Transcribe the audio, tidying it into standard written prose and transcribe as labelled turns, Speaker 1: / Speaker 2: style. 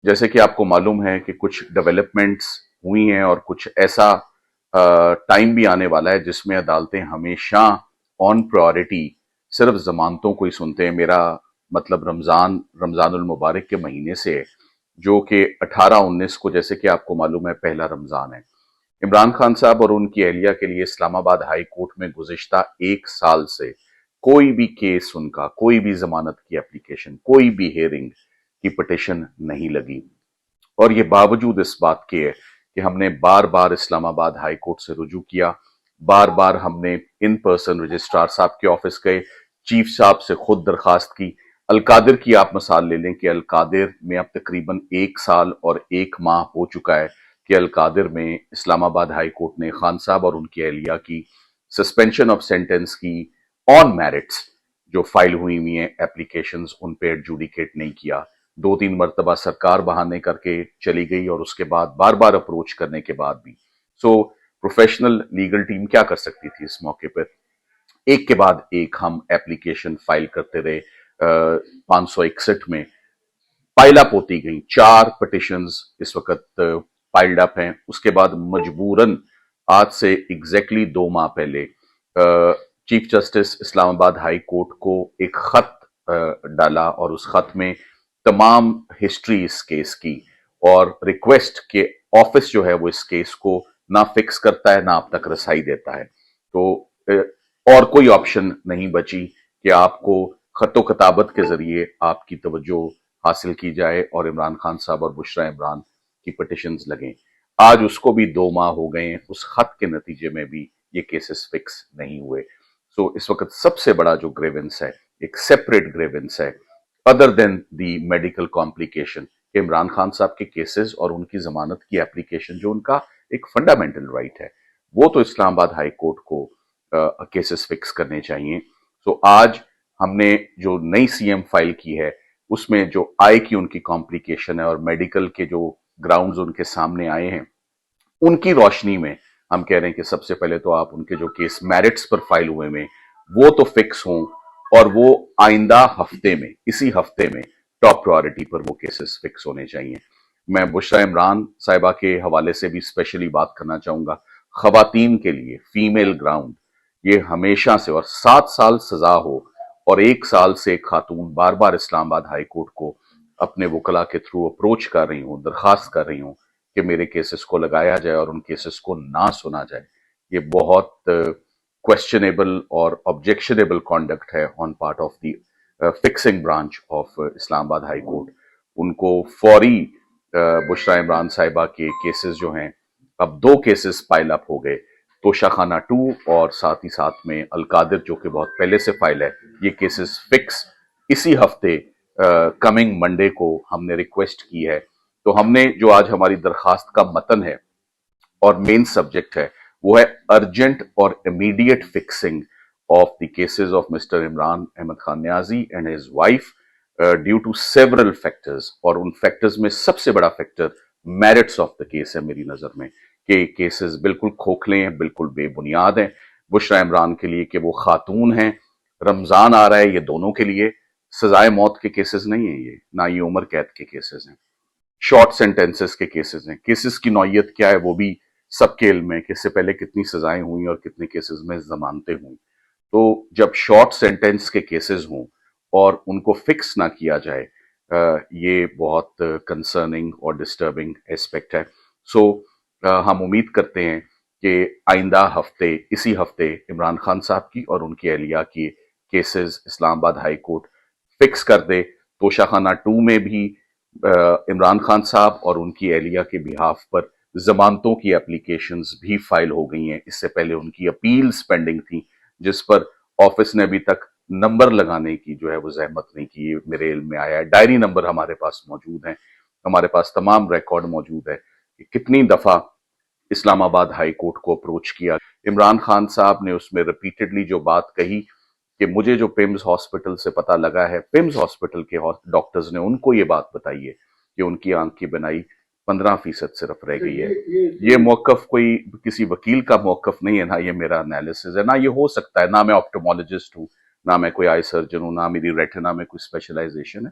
Speaker 1: جیسے کہ آپ کو معلوم ہے کہ کچھ ڈیولپمنٹس ہوئی ہیں اور کچھ ایسا ٹائم بھی آنے والا ہے جس میں عدالتیں ہمیشہ آن پرائورٹی صرف ضمانتوں کو ہی سنتے ہیں. میرا مطلب رمضان المبارک کے مہینے سے ہے، جو کہ 18-19 کو، جیسے کہ آپ کو معلوم ہے، پہلا رمضان ہے. عمران خان صاحب اور ان کی اہلیہ کے لیے اسلام آباد ہائی کورٹ میں گزشتہ 1 سال سے کوئی بھی کیس، ان کا کوئی بھی ضمانت کی اپلیکیشن، کوئی بھی ہیئرنگ کی پٹیشن نہیں لگی. اور یہ باوجود اس بات کے ہے کہ ہم نے بار بار اسلام آباد ہائی کورٹ سے رجوع کیا، بار بار ہم نے ان پرسن رجسٹرار صاحب کے آفس گئے، چیف صاحب سے خود درخواست کی. القادر کی آپ مثال لے لیں کہ القادر میں اب تقریباً 1 سال اور 1 ماہ ہو چکا ہے کہ القادر میں اسلام آباد ہائی کورٹ نے خان صاحب اور ان کی اہلیہ کی سسپینشن آف سینٹنس کی آن میرٹس جو فائل ہوئی ہیں اپلیکیشنز، ان پہ ایڈجوڈیکیٹ نہیں کیا. 2-3 مرتبہ سرکار بہانے کر کے چلی گئی، اور اس کے بعد بار بار اپروچ کرنے کے بعد بھی. پروفیشنل لیگل ٹیم کیا کر سکتی تھی اس موقع پر؟ ایک کے بعد ایک ہم اپلیکیشن فائل کرتے رہے. 561 میں پائل اپ ہوتی گئیں، 4 پٹیشنز اس وقت پائلڈ اپ ہیں. اس کے بعد مجبوراً آج سے ایگزیکٹلی 2 ماہ پہلے چیف جسٹس اسلام آباد ہائی کورٹ کو ایک خط ڈالا، اور اس خط میں تمام ہسٹری اس کیس کی اور ریکویسٹ کہ آفس جو ہے وہ اس کیس کو نہ فکس کرتا ہے نہ آپ تک رسائی دیتا ہے. تو اور کوئی آپشن نہیں بچی کہ آپ کو خط و کتابت کے ذریعے آپ کی توجہ حاصل کی جائے اور عمران خان صاحب اور بشرا عمران کی پٹیشنز لگیں. آج اس کو بھی 2 ماہ ہو گئے ہیں، اس خط کے نتیجے میں بھی یہ کیسز فکس نہیں ہوئے. اس وقت سب سے بڑا جو گریونس ہے، ایک سیپریٹ گریونس ہے ادر دین دی میڈیکل کمپلیکیشن، کہ عمران خان صاحب کے کیسز اور ان کی ضمانت کی اپلیکیشن جو ان کا ایک فنڈامنٹل رائٹ ہے، وہ تو اسلام آباد ہائی کورٹ کو کیسز فکس کرنے چاہیے. آج ہم نے جو نئی سی ایم فائل کی ہے، اس میں جو آئے کی ان کی کمپلیکیشن ہے اور میڈیکل کے جو گراؤنڈز ان کے سامنے آئے ہیں، ان کی روشنی میں ہم کہہ رہے ہیں کہ سب سے پہلے تو آپ ان کے جو کیس میرٹس پر فائل ہوئے میں وہ تو فکس ہوں، اور وہ آئندہ ہفتے میں، اسی ہفتے میں ٹاپ پرائورٹی پر وہ کیسز فکس ہونے چاہیے. میں بشرا عمران صاحبہ کے حوالے سے بھی اسپیشلی بات کرنا چاہوں گا. خواتین کے لیے فیمیل گراؤنڈ یہ ہمیشہ سے، اور 7 سال سزا ہو اور 1 سال سے ایک خاتون بار بار اسلام آباد ہائی کورٹ کو اپنے وکلا کے تھرو اپروچ کر رہی ہوں، درخواست کر رہی ہوں کہ میرے کیسز کو لگایا جائے اور ان کیسز کو نہ سنا جائے، یہ بہت کویسچنیبل اور آبجیکشنیبل کانڈکٹ ہے on part of the fixing branch of Islamabad high court. ان کو فوری بشرا عمران صاحبہ کے کیسز جو ہیں، اب 2 کیسز پائل اپ ہو گئے، توشہ خانہ 2 اور ساتھ ہی ساتھ میں القادر جو کہ بہت پہلے سے فائل ہے، یہ کیسز فکس اسی ہفتے کمنگ منڈے کو ہم نے ریکویسٹ کی ہے. تو ہم نے جو آج ہماری درخواست کا متن ہے اور مین سبجیکٹ ہے، وہ ہے ارجنٹ اور immediate fixing of the cases of mister Imran Ahmed Khan Niazi and his wife due to several factors. اور ان فیکٹرز میں سب سے بڑا factor merits of the case ہے میری نظر میں، کہ کیسز بالکل کھوکھلے ہیں، بالکل بے بنیاد ہیں. بشرا عمران کے لیے کہ وہ خاتون ہیں، رمضان آ رہا ہے، یہ دونوں کے لیے سزائے موت کے کیسز نہیں ہیں، یہ نہ یہ عمر قید کے کیسز ہیں، شارٹ سینٹنسز کے کیسز ہیں. کیسز کی نوعیت کیا ہے وہ بھی سب کے علم ہے کہ اس سے پہلے کتنی سزائیں ہوئیں اور کتنے کیسز میں ضمانتیں ہوئیں. تو جب شارٹ سینٹنس کے کیسز ہوں اور ان کو فکس نہ کیا جائے، یہ بہت کنسرننگ اور ڈسٹربنگ ایسپیکٹ ہے. ہم امید کرتے ہیں کہ آئندہ ہفتے، اسی ہفتے عمران خان صاحب کی اور ان کی اہلیہ کی کیسز اسلام آباد ہائی کورٹ فکس کر دے. توشہ خانہ 2 میں بھی عمران خان صاحب اور ان کی اہلیہ کے بہاف پر ضمانتوں کی اپلیکیشنز بھی فائل ہو گئی ہیں. اس سے پہلے ان کی اپیلز پینڈنگ تھیں، جس پر آفس نے ابھی تک نمبر لگانے کی جو ہے وہ زحمت نہیں کی. میرے علم میں آیا ہے، ڈائری نمبر ہمارے پاس موجود ہیں، ہمارے پاس تمام ریکارڈ موجود ہے کہ کتنی دفعہ اسلام آباد ہائی کورٹ کو اپروچ کیا. عمران خان صاحب نے اس میں ریپیٹڈلی جو بات کہی کہ مجھے جو پیمز ہاسپٹل سے پتہ لگا ہے، پیمز ہاسپٹل کے ڈاکٹرز نے ان کو یہ بات بتائی ہے کہ ان کی آنکھ کی بینائی 15% صرف رہ گئی ہے. یہ موقف کوئی کسی وکیل کا موقف نہیں ہے، نہ یہ میرا انالیسز ہے، نہ یہ ہو سکتا ہے. نہ میں آپٹومولوجسٹ ہوں، نہ میں کوئی آئی سرجن ہوں، نہ میری ریٹنا میں کوئی اسپیشلائزیشن ہے.